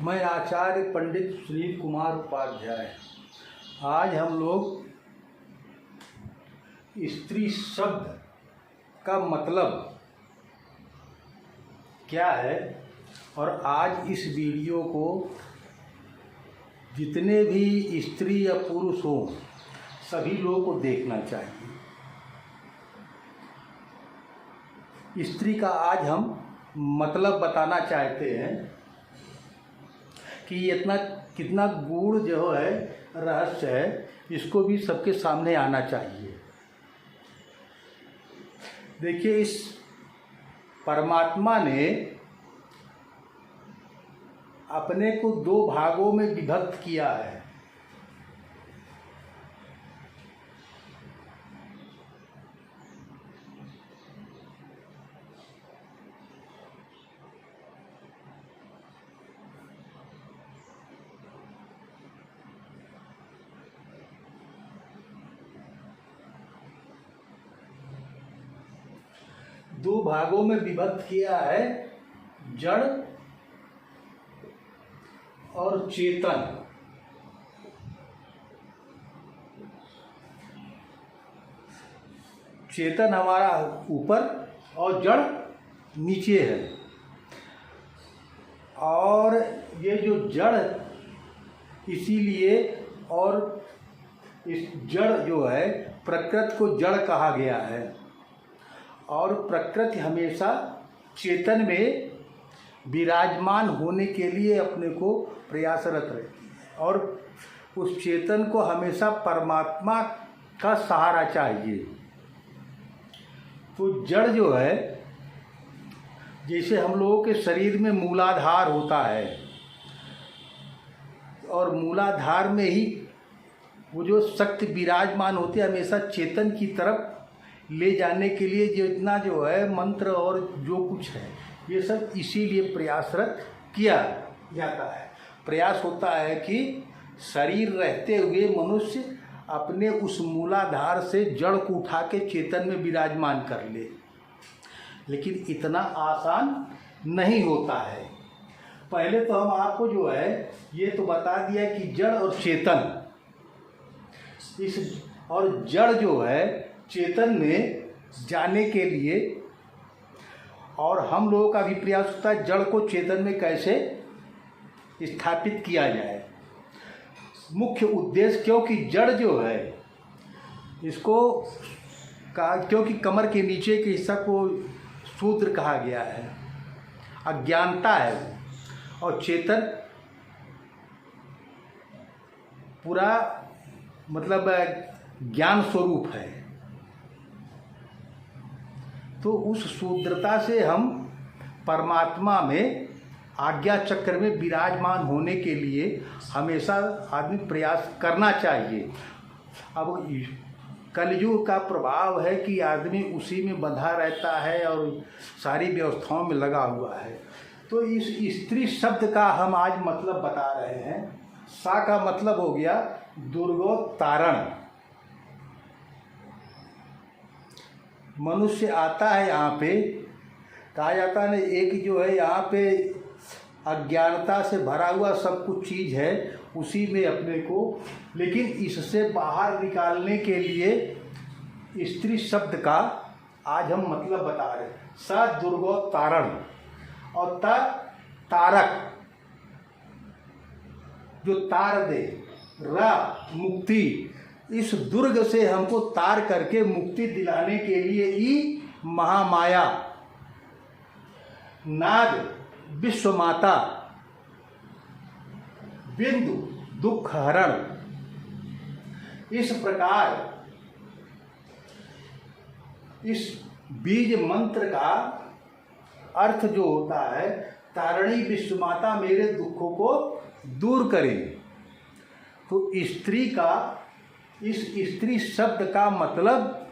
मैं आचार्य पंडित सुनील कुमार उपाध्याय। आज हम लोग स्त्री शब्द का मतलब क्या है और आज इस वीडियो को जितने भी स्त्री या पुरुष हों सभी लोगों को देखना चाहिए। स्त्री का आज हम मतलब बताना चाहते हैं कि इतना कितना गूढ़ जो है रहस्य है, इसको भी सबके सामने आना चाहिए। देखिए, इस परमात्मा ने अपने को दो भागों में विभक्त किया है। दो भागों में विभक्त किया है, जड़ और चेतन। चेतन हमारा ऊपर और जड़ नीचे है। और ये जो जड़, इसीलिए और इस जड़ जो है, प्रकृति को जड़ कहा गया है। और प्रकृति हमेशा चेतन में विराजमान होने के लिए अपने को प्रयासरत रहती है और उस चेतन को हमेशा परमात्मा का सहारा चाहिए। तो जड़ जो है, जैसे हम लोगों के शरीर में मूलाधार होता है और मूलाधार में ही वो जो शक्ति विराजमान होती है, हमेशा चेतन की तरफ ले जाने के लिए जितना जो है मंत्र और जो कुछ है, ये सब इसीलिए प्रयासरत किया जाता है। प्रयास होता है कि शरीर रहते हुए मनुष्य अपने उस मूलाधार से जड़ को उठा के चेतन में विराजमान कर ले, लेकिन इतना आसान नहीं होता है। पहले तो हम आपको जो है ये तो बता दिया कि जड़ और चेतन, इस और जड़ जो है चेतन में जाने के लिए, और हम लोगों का भी प्रयास होता है जड़ को चेतन में कैसे स्थापित किया जाए। मुख्य उद्देश्य, क्योंकि जड़ जो है इसको क्योंकि कमर के नीचे के हिस्सा को शूद्र कहा गया है, अज्ञानता है वो, और चेतन पूरा मतलब ज्ञान स्वरूप है। तो उस शूद्रता से हम परमात्मा में आज्ञा चक्र में विराजमान होने के लिए हमेशा आदमी प्रयास करना चाहिए। अब कलयुग का प्रभाव है कि आदमी उसी में बंधा रहता है और सारी व्यवस्थाओं में लगा हुआ है। तो इस स्त्री शब्द का हम आज मतलब बता रहे हैं। सा का मतलब हो गया दुर्गोत्तारण। मनुष्य आता है यहाँ पे, कहा जाता है ना, एक जो है यहाँ पे अज्ञानता से भरा हुआ सब कुछ चीज़ है, उसी में अपने को, लेकिन इससे बाहर निकालने के लिए स्त्री शब्द का आज हम मतलब बता रहे हैं। स दुर्गोत्तारण और त तारक, जो तार दे, र मुक्ति, इस दुर्ग से हमको तार करके मुक्ति दिलाने के लिए ई महामाया, नाग विश्व माता, बिंदु दुख हरण। इस प्रकार इस बीज मंत्र का अर्थ जो होता है, तारणी विश्व माता मेरे दुखों को दूर करे। तो स्त्री का, इस स्त्री शब्द का मतलब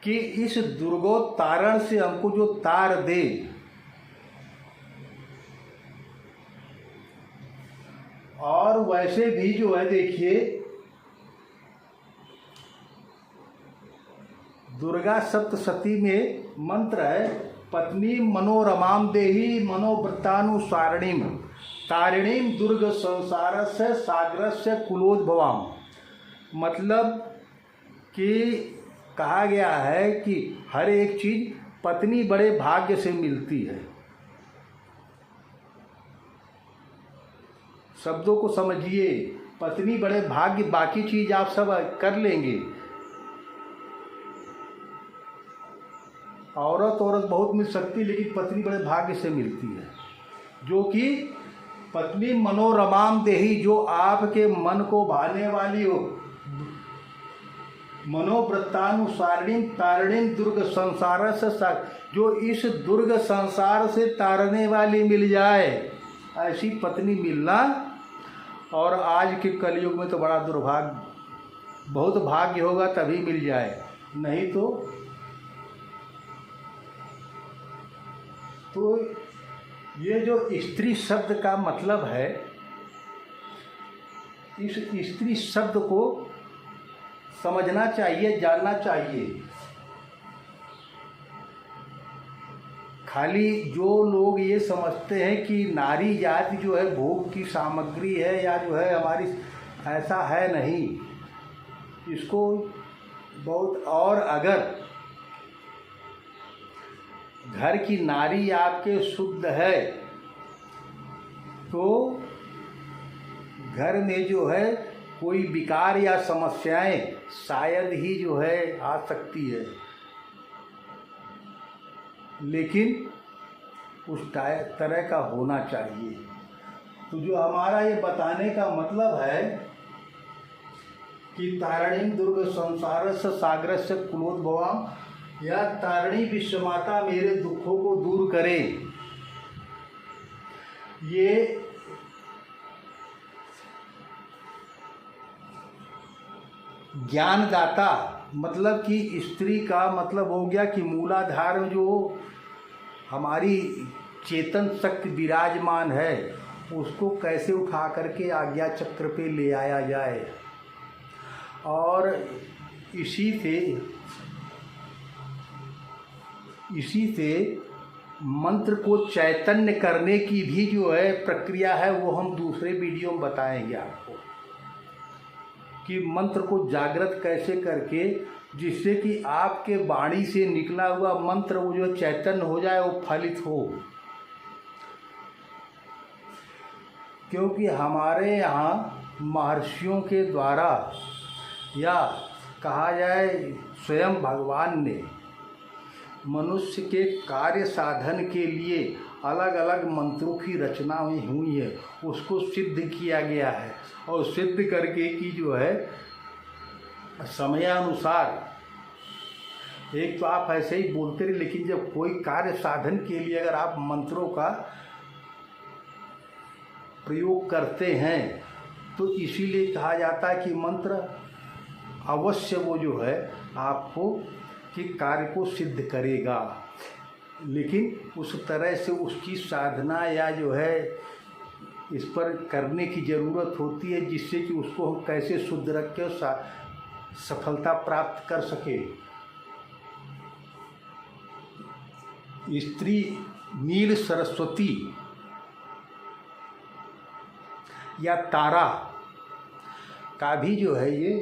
कि इस दुर्गोत्तारण से हमको जो तार दे। और वैसे भी जो है, देखिए, दुर्गा सप्तशती में मंत्र है, पत्नी मनोरमाम देही मनोवृत्तानुसारिणीम तारिणीम दुर्ग संसारस्य सागरस्य कुलोद्भवाम। मतलब कि कहा गया है कि हर एक चीज़ पत्नी बड़े भाग्य से मिलती है। शब्दों को समझिए, पत्नी बड़े भाग्य, बाकी चीज़ आप सब कर लेंगे। औरत बहुत मिल सकती, लेकिन पत्नी बड़े भाग्य से मिलती है। जो कि पत्नी मनोरमाम देही, जो आपके मन को भाने वाली हो, मनोवृत्तानुसारिणी तारिणी दुर्ग संसार से, जो इस दुर्ग संसार से तारने वाली मिल जाए, ऐसी पत्नी मिलना। और आज के कलयुग में तो बड़ा दुर्भाग्य, बहुत भाग्य होगा तभी मिल जाए, नहीं तो ये जो स्त्री शब्द का मतलब है, इस स्त्री शब्द को समझना चाहिए, जानना चाहिए। खाली जो लोग ये समझते हैं कि नारी जाति जो है भोग की सामग्री है या जो है हमारी, ऐसा है नहीं। इसको बहुत, और अगर घर की नारी आपके शुद्ध है तो घर में जो है कोई विकार या समस्याएं शायद ही जो है आ सकती है, लेकिन उस तरह का होना चाहिए। तो जो हमारा ये बताने का मतलब है कि तारिणी दुर्ग संसार से सागर से कुलोद्भवाम, या तारिणी विश्वमाता मेरे दुखों को दूर करे। ये ज्ञानदाता, मतलब कि स्त्री का मतलब हो गया कि मूलाधार में जो हमारी चेतन शक्ति विराजमान है, उसको कैसे उठा करके आज्ञा चक्र पे ले आया जाए। और इसी से मंत्र को चैतन्य करने की भी जो है प्रक्रिया है, वो हम दूसरे वीडियो में बताएंगे आपको, कि मंत्र को जागृत कैसे करके, जिससे कि आपके वाणी से निकला हुआ मंत्र वो जो चैतन्य हो जाए, वो फलित हो। क्योंकि हमारे यहाँ महर्षियों के द्वारा, या कहा जाए स्वयं भगवान ने मनुष्य के कार्य साधन के लिए अलग अलग मंत्रों की रचना हुई है, उसको सिद्ध किया गया है। और सिद्ध करके कि जो है समयानुसार, एक तो आप ऐसे ही बोलते रहे, लेकिन जब कोई कार्य साधन के लिए अगर आप मंत्रों का प्रयोग करते हैं तो इसीलिए कहा जाता है कि मंत्र अवश्य वो जो है आपको कि कार्य को सिद्ध करेगा। लेकिन उस तरह से उसकी साधना या जो है इस पर करने की ज़रूरत होती है, जिससे कि उसको हम कैसे शुद्ध रख के सफलता प्राप्त कर सके। स्त्री नील सरस्वती या तारा का भी जो है ये,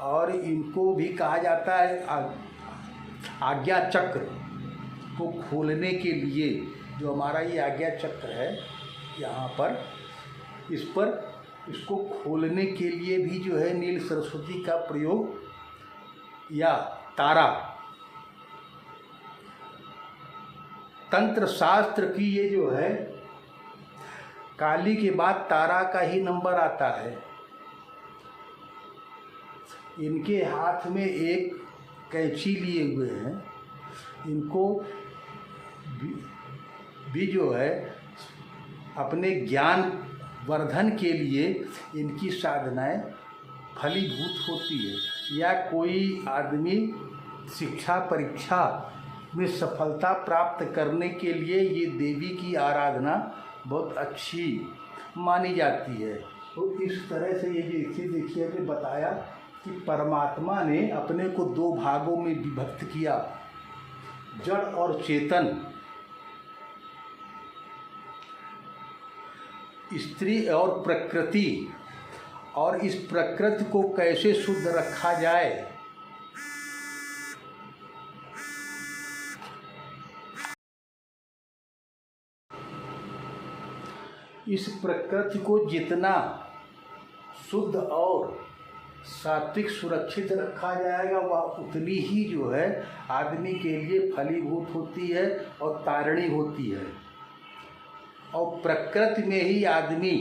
और इनको भी कहा जाता है आज्ञा चक्र को खोलने के लिए। जो हमारा ये आज्ञा चक्र है यहाँ पर, इसको खोलने के लिए भी जो है नील सरस्वती का प्रयोग या तारा। तंत्र शास्त्र की ये जो है काली के बाद तारा का ही नंबर आता है। इनके हाथ में एक कैंची लिए हुए हैं, इनको भी जो है अपने ज्ञान वर्धन के लिए इनकी साधनाएं फलीभूत होती है। या कोई आदमी शिक्षा परीक्षा में सफलता प्राप्त करने के लिए ये देवी की आराधना बहुत अच्छी मानी जाती है। तो इस तरह से ये देखिए कि बताया कि परमात्मा ने अपने को दो भागों में विभक्त किया, जड़ और चेतन। स्त्री और प्रकृति, और इस प्रकृति को कैसे शुद्ध रखा जाए, इस प्रकृति को जितना शुद्ध और सात्विक सुरक्षित रखा जाएगा वह उतनी ही जो है आदमी के लिए फलीभूत होती है और तारणी होती है। और प्रकृति में ही आदमी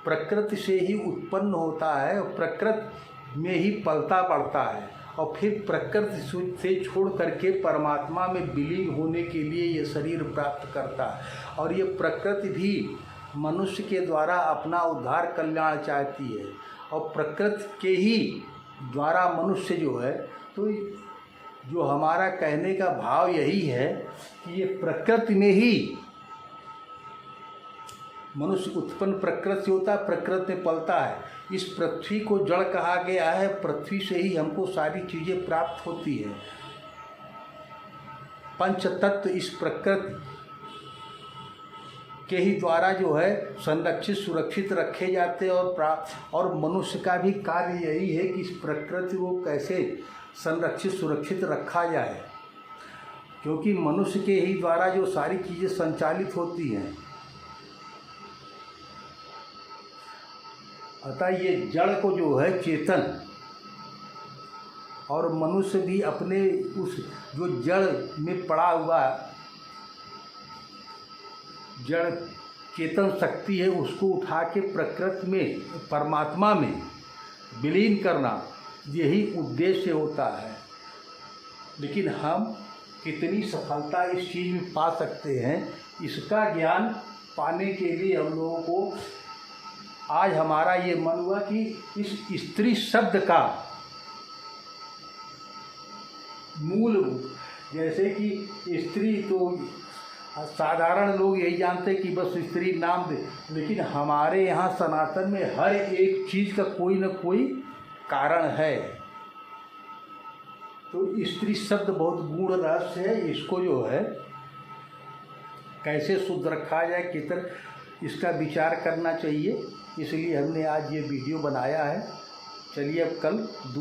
प्रकृति से ही उत्पन्न होता है और प्रकृति में ही पलता बढ़ता है और फिर प्रकृति से छोड़ करके परमात्मा में विलीन होने के लिए ये शरीर प्राप्त करता है। और ये प्रकृति भी मनुष्य के द्वारा अपना उद्धार कल्याण चाहती है और प्रकृति के ही द्वारा मनुष्य जो है, तो जो हमारा कहने का भाव यही है कि ये प्रकृति में ही मनुष्य उत्पन्न प्रकृति से होता है, प्रकृति में पलता है। इस पृथ्वी को जड़ कहा गया है, पृथ्वी से ही हमको सारी चीज़ें प्राप्त होती है। पंच तत्व इस प्रकृति के ही द्वारा जो है संरक्षित सुरक्षित रखे जाते हैं और मनुष्य का भी कार्य यही है कि इस प्रकृति को कैसे संरक्षित सुरक्षित रखा जाए, क्योंकि मनुष्य के ही द्वारा जो सारी चीज़ें संचालित होती हैं। अतः ये जड़ को जो है चेतन, और मनुष्य भी अपने उस जो जड़ में पड़ा हुआ जड़ चेतन शक्ति है उसको उठा के प्रकृति में परमात्मा में विलीन करना, यही उद्देश्य होता है। लेकिन हम कितनी सफलता इस चीज़ में पा सकते हैं, इसका ज्ञान पाने के लिए हम लोगों को आज हमारा ये मन हुआ कि इस स्त्री शब्द का मूल, जैसे कि स्त्री तो साधारण लोग यही जानते हैं कि बस स्त्री नाम दे, लेकिन हमारे यहाँ सनातन में हर एक चीज़ का कोई न कोई कारण है। तो स्त्री शब्द बहुत गूढ़ रहस्य है, इसको जो है कैसे शुद्ध रखा जाए, कितर इसका विचार करना चाहिए, इसलिए हमने आज ये वीडियो बनाया है। चलिए अब कल